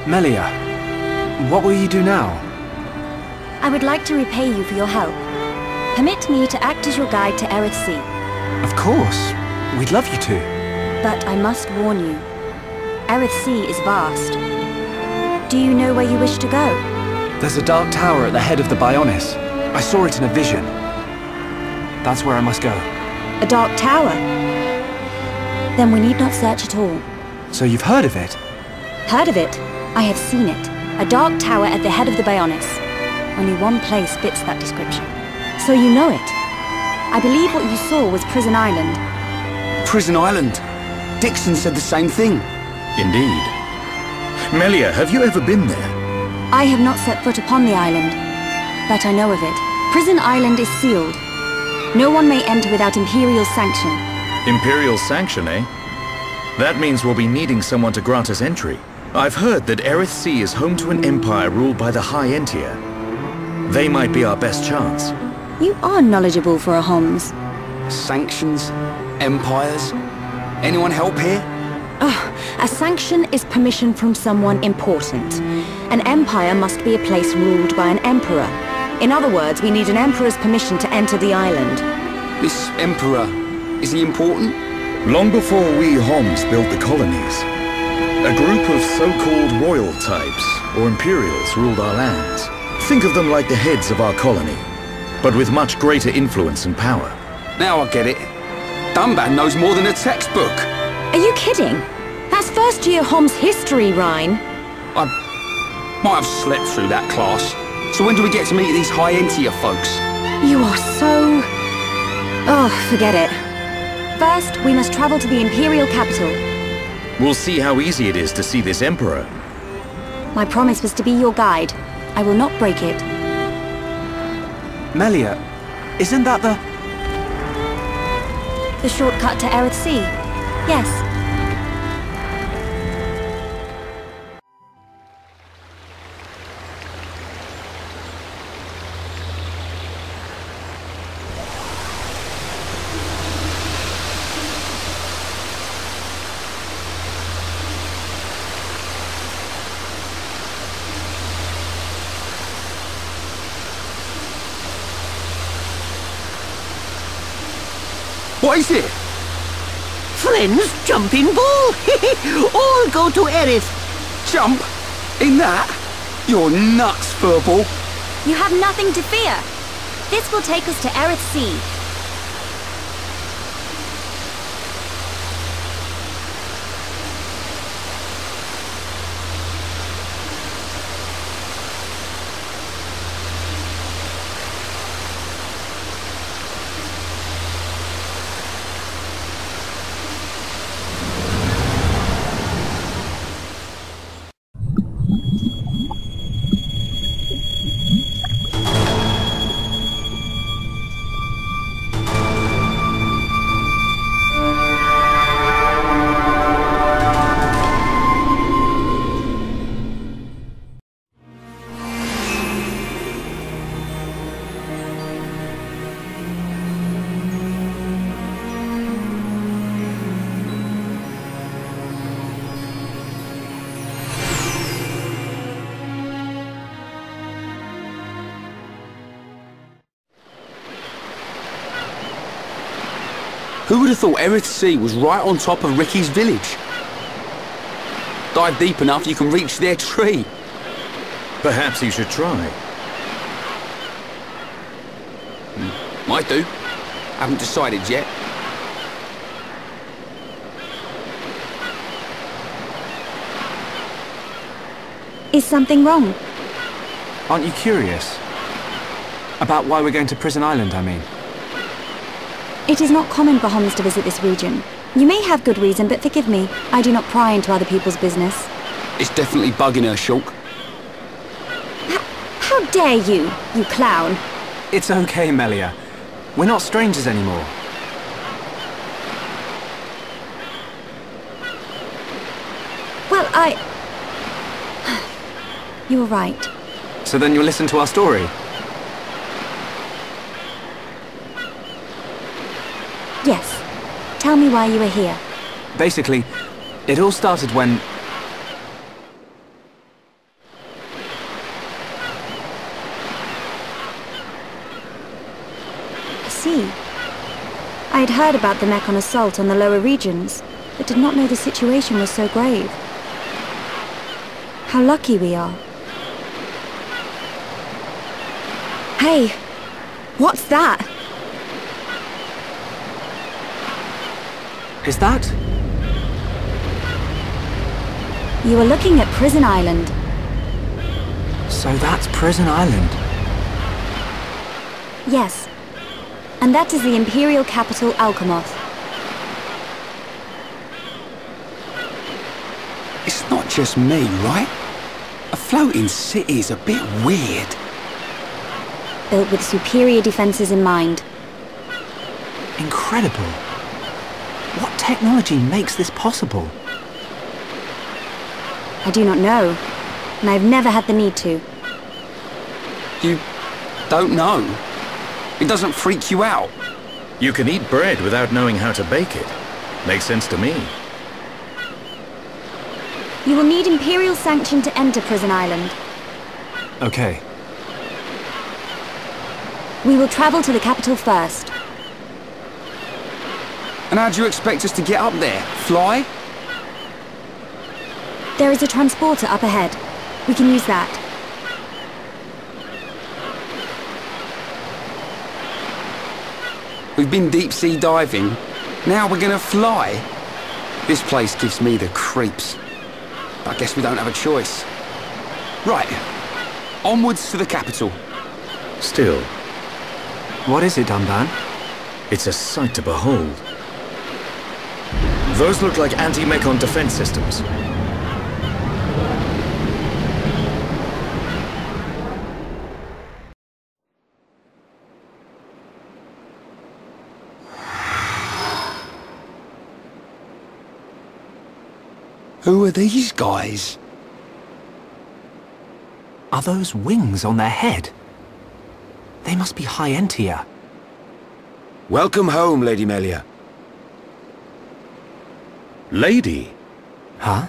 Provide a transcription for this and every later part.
Melia, what will you do now? I would like to repay you for your help. Permit me to act as your guide to Eryth Sea. Of course. We'd love you to. But I must warn you. Eryth Sea is vast. Do you know where you wish to go? There's a dark tower at the head of the Bionis. I saw it in a vision. That's where I must go. A dark tower? Then we need not search at all. So you've heard of it? Heard of it? I have seen it. A dark tower at the head of the Bionis. Only one place fits that description. So you know it. I believe what you saw was Prison Island. Prison Island? Dixon said the same thing. Indeed. Melia, have you ever been there? I have not set foot upon the island, but I know of it. Prison Island is sealed. No one may enter without Imperial sanction. Imperial sanction, eh? That means we'll be needing someone to grant us entry. I've heard that Eryth Sea is home to an empire ruled by the High Entia. They might be our best chance. You are knowledgeable for a Homs. Sanctions? Empires? Anyone help here? A sanction is permission from someone important. An empire must be a place ruled by an emperor. In other words, we need an emperor's permission to enter the island. This emperor, is he important? Long before we Homs built the colonies, a group of so-called royal types, or imperials, ruled our lands. Think of them like the heads of our colony, but with much greater influence and power. Now I get it. Dunban knows more than a textbook. Are you kidding? That's first year Homs history, Rhine. I might have slept through that class. So when do we get to meet these High Entia folks? You are so... Oh, forget it. First, we must travel to the Imperial capital. We'll see how easy it is to see this emperor. My promise was to be your guide. I will not break it. Melia, isn't that the... The shortcut to Eryth Sea? Yes. What is it? Friends, jumping ball! All go to Eryth! Jump? In that? You're nuts, Furball. You have nothing to fear. This will take us to Eryth Sea. Who would have thought Eryth Sea was right on top of Ricky's village? Dive deep enough, you can reach their tree. Perhaps you should try. Might do. Haven't decided yet. Is something wrong? Aren't you curious? About why we're going to Prison Island, I mean. It is not common for Homs to visit this region. You may have good reason, but forgive me. I do not pry into other people's business. It's definitely bugging her, Shulk. How dare you, you clown? It's okay, Melia. We're not strangers anymore. Well, You were right. So then you'll listen to our story? Yes. Tell me why you were here. Basically, it all started when... see. I had heard about the Mechon assault on the lower regions, but did not know the situation was so grave. How lucky we are. Hey! What's that? Is that? You are looking at Prison Island. So that's Prison Island. Yes. And that is the Imperial capital, Alchemoth. It's not just me, right? A floating city is a bit weird. Built with superior defenses in mind. Incredible. What technology makes this possible? I do not know, and I've never had the need to. You don't know? It doesn't freak you out? You can eat bread without knowing how to bake it. Makes sense to me. You will need Imperial sanction to enter Prison Island. Okay. We will travel to the capital first. And how do you expect us to get up there? Fly? There is a transporter up ahead. We can use that. We've been deep-sea diving. Now we're gonna fly? This place gives me the creeps. I guess we don't have a choice. Right. Onwards to the capital. Still, What is it, Dunban? it's a sight to behold. Those look like anti-Mechon defense systems. Who are these guys? Are those wings on their head? They must be high Entia. Welcome home, Lady Melia. Lady? Huh?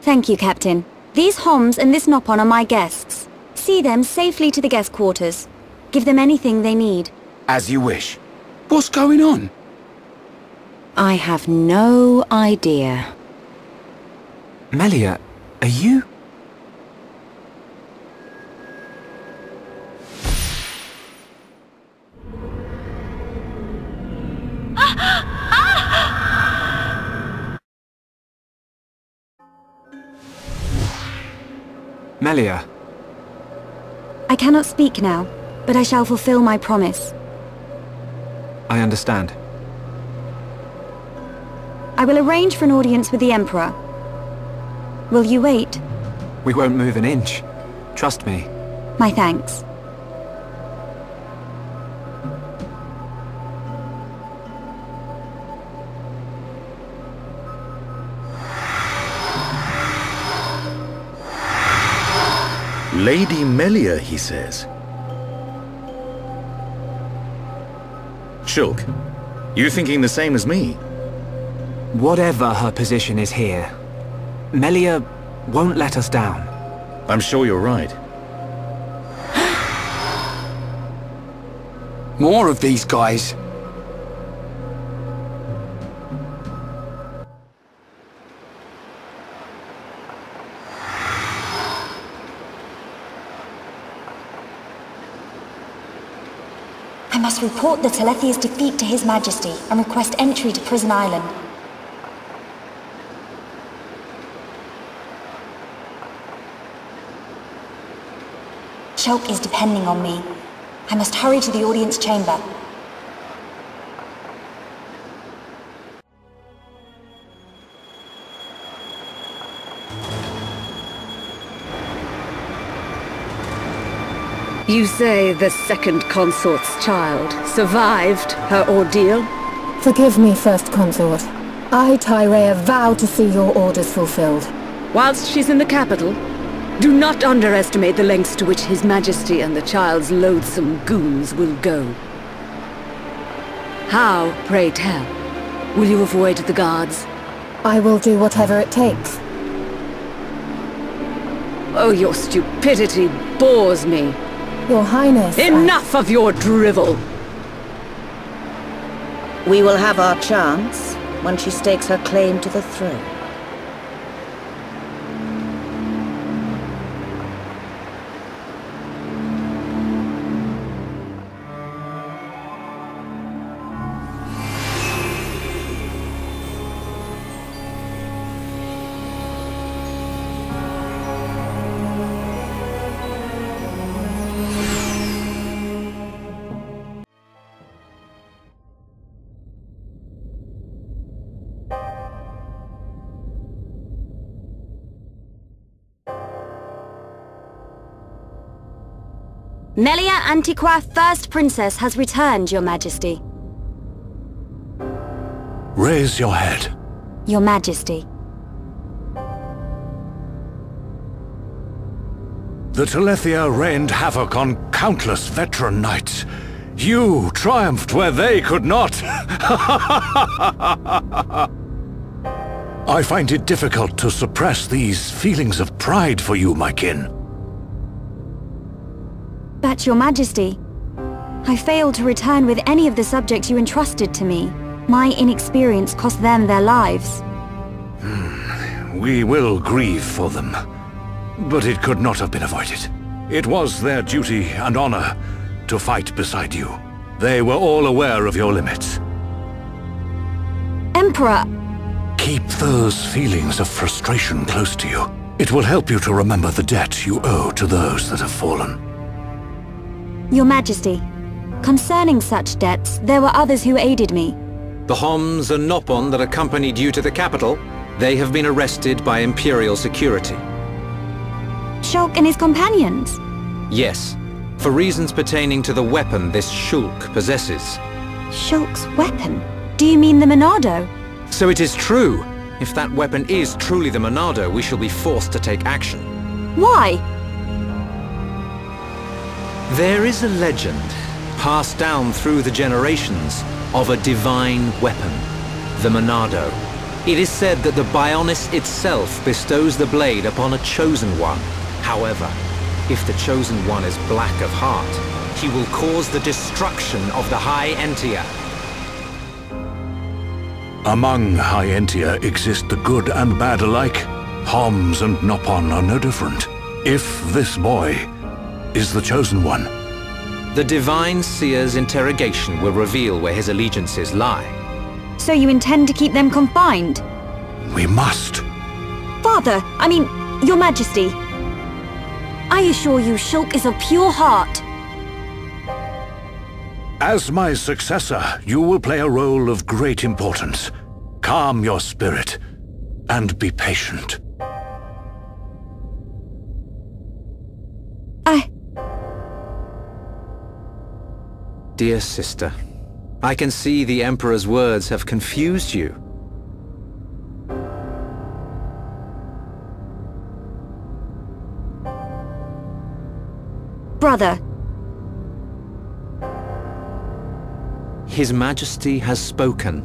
Thank you, Captain. These Homs and this Nopon are my guests. See them safely to the guest quarters. Give them anything they need. As you wish. What's going on? I have no idea. Melia, are you? Melia. I cannot speak now, but I shall fulfill my promise. I understand. I will arrange for an audience with the Emperor. Will you wait? We won't move an inch. Trust me. My thanks. Lady Melia, he says. Shulk, you thinking the same as me? Whatever her position is here, Melia won't let us down. I'm sure you're right. More of these guys. I must report the Telethia's defeat to His Majesty and request entry to Prison Island. Shulk is depending on me. I must hurry to the audience chamber. You say the second consort's child survived her ordeal? Forgive me, First Consort. I, Tyrea, vow to see your orders fulfilled. Whilst she's in the capital, do not underestimate the lengths to which His Majesty and the child's loathsome goons will go. How, pray tell, will you avoid the guards? I will do whatever it takes. Oh, your stupidity bores me. Your Highness, Enough of your drivel! We will have our chance when she stakes her claim to the throne. Melia Antiqua, First Princess, has returned, Your Majesty. Raise your head. Your Majesty. The Telethia rained havoc on countless veteran knights. You triumphed where they could not. I find it difficult to suppress these feelings of pride for you, my kin. But, Your Majesty, I failed to return with any of the subjects you entrusted to me. My inexperience cost them their lives. We will grieve for them. But it could not have been avoided. It was their duty and honor to fight beside you. They were all aware of your limits. Emperor! Keep those feelings of frustration close to you. It will help you to remember the debt you owe to those that have fallen. Your Majesty, concerning such debts, there were others who aided me. The Homs and Nopon that accompanied you to the capital, they have been arrested by Imperial security. Shulk and his companions? Yes, for reasons pertaining to the weapon this Shulk possesses. Shulk's weapon? Do you mean the Monado? So it is true. If that weapon is truly the Monado, we shall be forced to take action. Why? There is a legend, passed down through the generations, of a divine weapon, the Monado. It is said that the Bionis itself bestows the blade upon a chosen one. However, if the chosen one is black of heart, he will cause the destruction of the High Entia. Among High Entia exist the good and bad alike. Homs and Nopon are no different. If this boy is the chosen one, the Divine Seer's interrogation will reveal where his allegiances lie. So you intend to keep them confined? We must. Father, Your Majesty. I assure you Shulk is of pure heart. As my successor, you will play a role of great importance. Calm your spirit and be patient. Dear sister, I can see the Emperor's words have confused you. Brother. His Majesty has spoken.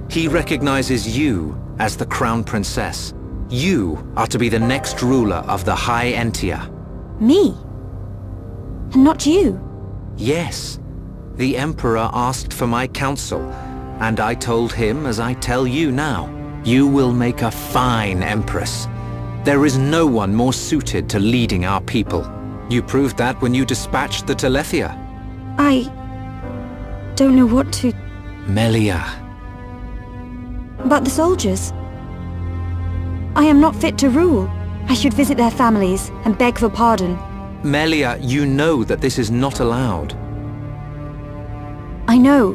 He recognizes you as the Crown Princess. You are to be the next ruler of the High Entia. Me? And not you? Yes. The Emperor asked for my counsel, and I told him as I tell you now. You will make a fine Empress. There is no one more suited to leading our people. You proved that when you dispatched the Telethia. I don't know what to... Melia. But the soldiers? I am not fit to rule. I should visit their families and beg for pardon. Melia, you know that this is not allowed. I know.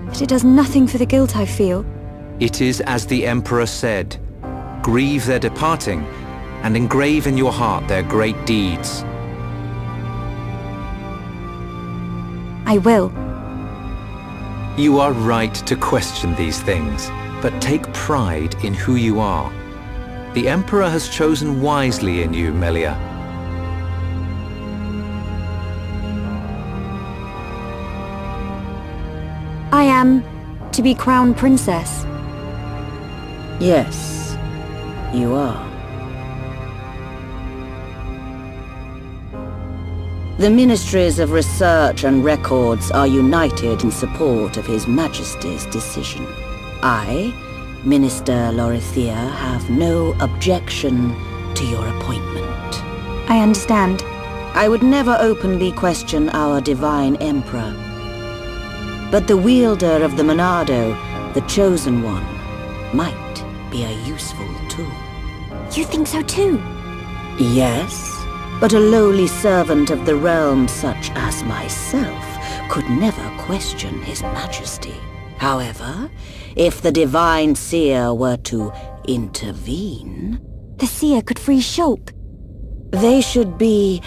But it does nothing for the guilt I feel. It is as the Emperor said. Grieve their departing, and engrave in your heart their great deeds. I will. You are right to question these things, but take pride in who you are. The Emperor has chosen wisely in you, Melia. I am to be Crown Princess. Yes, you are. The Ministries of Research and Records are united in support of His Majesty's decision. I, Minister Lorithia, have no objection to your appointment. I understand. I would never openly question our Divine Emperor. But the wielder of the Monado, the Chosen One, might be a useful tool. You think so too? Yes, but a lowly servant of the realm such as myself could never question His Majesty. However, if the Divine Seer were to intervene... The Seer could free Shulk. They should be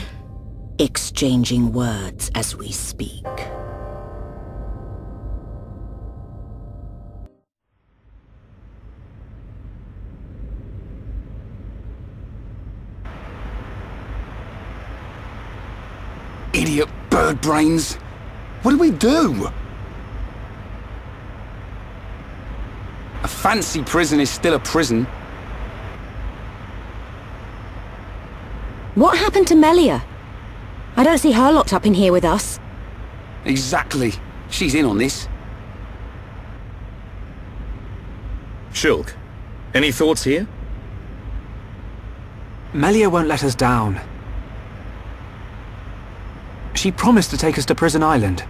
exchanging words as we speak. Idiot bird brains! What do we do? A fancy prison is still a prison. What happened to Melia? I don't see her locked up in here with us. Exactly. She's in on this. Shulk, any thoughts here? Melia won't let us down. She promised to take us to Prison Island.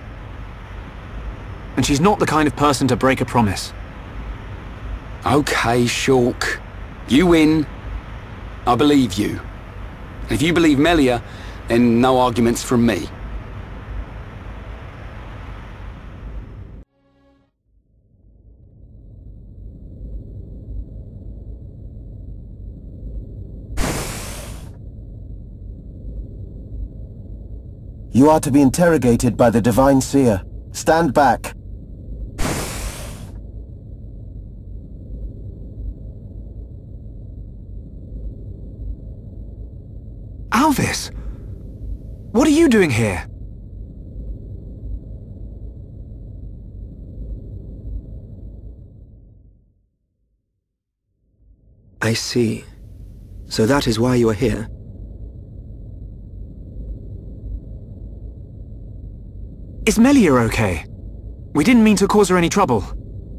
And she's not the kind of person to break a promise. Okay, Shulk. You win. I believe you. And if you believe Melia, then no arguments from me. You are to be interrogated by the Divine Seer. Stand back. Alvis! What are you doing here? I see. So that is why you are here. Is Melia okay? We didn't mean to cause her any trouble.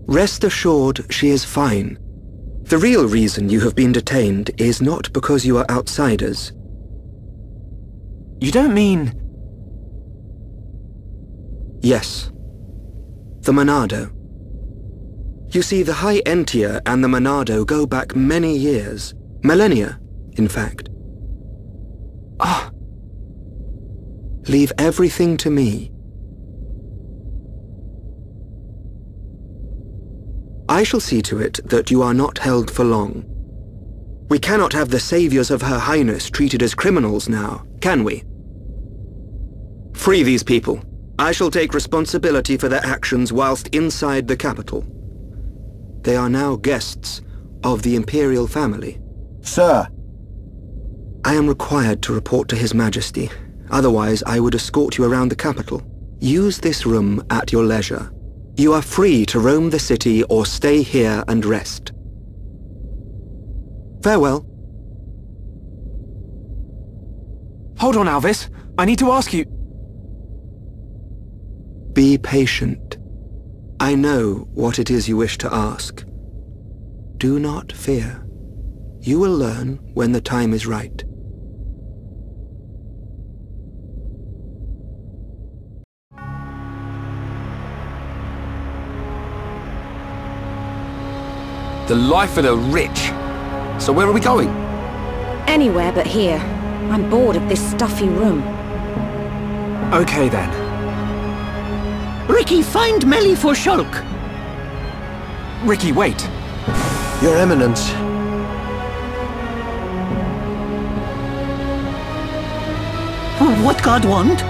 Rest assured, she is fine. The real reason you have been detained is not because you are outsiders. You don't mean... Yes. The Monado. You see, the High Entia and the Monado go back many years. Millennia, in fact. Ah. Leave everything to me. I shall see to it that you are not held for long. We cannot have the saviors of Her Highness treated as criminals now, can we? Free these people. I shall take responsibility for their actions whilst inside the capital. They are now guests of the Imperial family. Sir! I am required to report to His Majesty. Otherwise, I would escort you around the capital. Use this room at your leisure. You are free to roam the city or stay here and rest. Farewell. Hold on, Alvis. I need to ask you... Be patient. I know what it is you wish to ask. Do not fear. You will learn when the time is right. The life of the rich. So where are we going? Anywhere but here. I'm bored of this stuffy room. Okay then. Ricky, find Melly for Shulk. Ricky, wait. Your Eminence. What God want?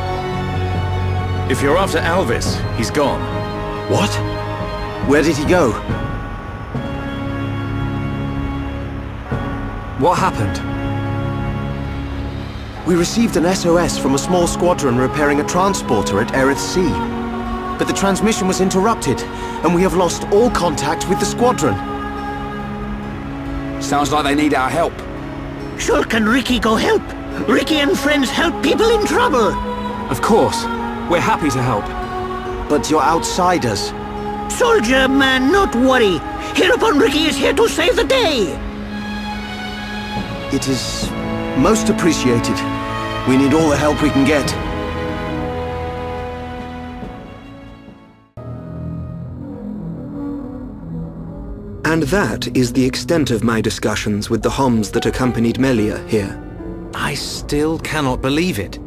If you're after Alvis, he's gone. What? Where did he go? What happened? We received an SOS from a small squadron repairing a transporter at Eryth Sea. But the transmission was interrupted, and we have lost all contact with the squadron. Sounds like they need our help. Shulk and Ricky go help. Ricky and friends help people in trouble. Of course. We're happy to help. But you're outsiders. Soldier man, not worry. Hereupon Ricky is here to save the day. It is most appreciated. We need all the help we can get. And that is the extent of my discussions with the Homs that accompanied Melia here. I still cannot believe it.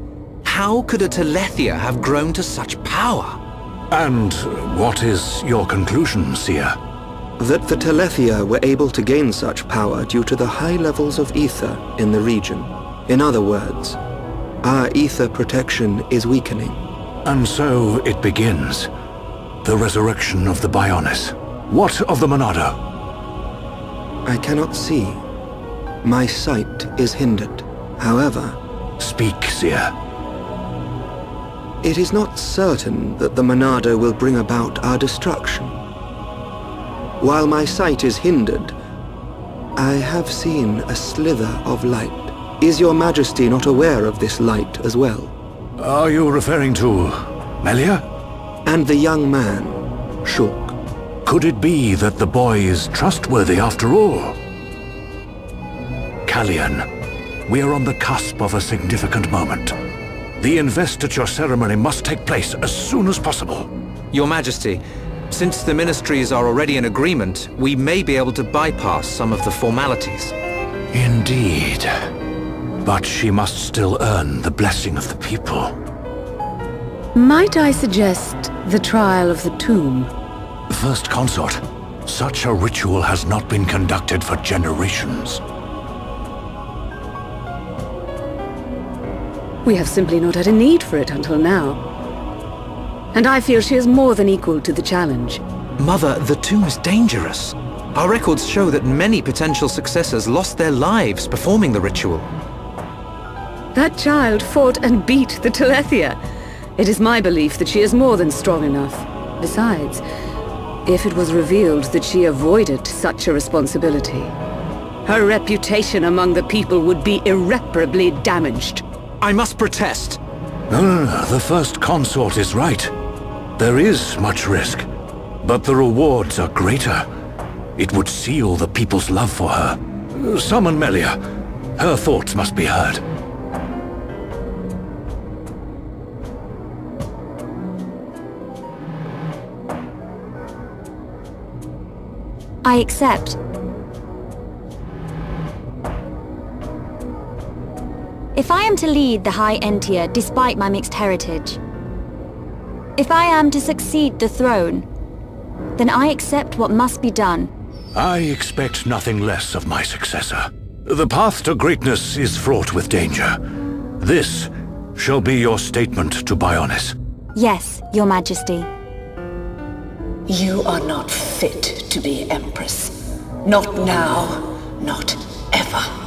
How could a Telethia have grown to such power? And what is your conclusion, Seer? That the Telethia were able to gain such power due to the high levels of ether in the region. In other words, our ether protection is weakening. And so it begins. The resurrection of the Bionis. What of the Monado? I cannot see. My sight is hindered. However... Speak, Seer. It is not certain that the Monado will bring about our destruction. While my sight is hindered, I have seen a slither of light. Is your Majesty not aware of this light as well? Are you referring to Melia? And the young man, Shulk. Could it be that the boy is trustworthy after all? Callian, we are on the cusp of a significant moment. The investiture ceremony must take place as soon as possible. Your Majesty, since the ministries are already in agreement, we may be able to bypass some of the formalities. Indeed. But she must still earn the blessing of the people. Might I suggest the trial of the tomb? First Consort, such a ritual has not been conducted for generations. We have simply not had a need for it until now. And I feel she is more than equal to the challenge. Mother, the tomb is dangerous. Our records show that many potential successors lost their lives performing the ritual. That child fought and beat the Telethia. It is my belief that she is more than strong enough. Besides, if it was revealed that she avoided such a responsibility, her reputation among the people would be irreparably damaged. I must protest. No, the First Consort is right. There is much risk, but the rewards are greater. It would seal the people's love for her. Summon Melia. Her thoughts must be heard. I accept. If I am to lead the High Entia despite my mixed heritage, if I am to succeed the throne, then I accept what must be done. I expect nothing less of my successor. The path to greatness is fraught with danger. This shall be your statement to Bionis. Yes, Your Majesty. You are not fit to be Empress. Not now, not ever.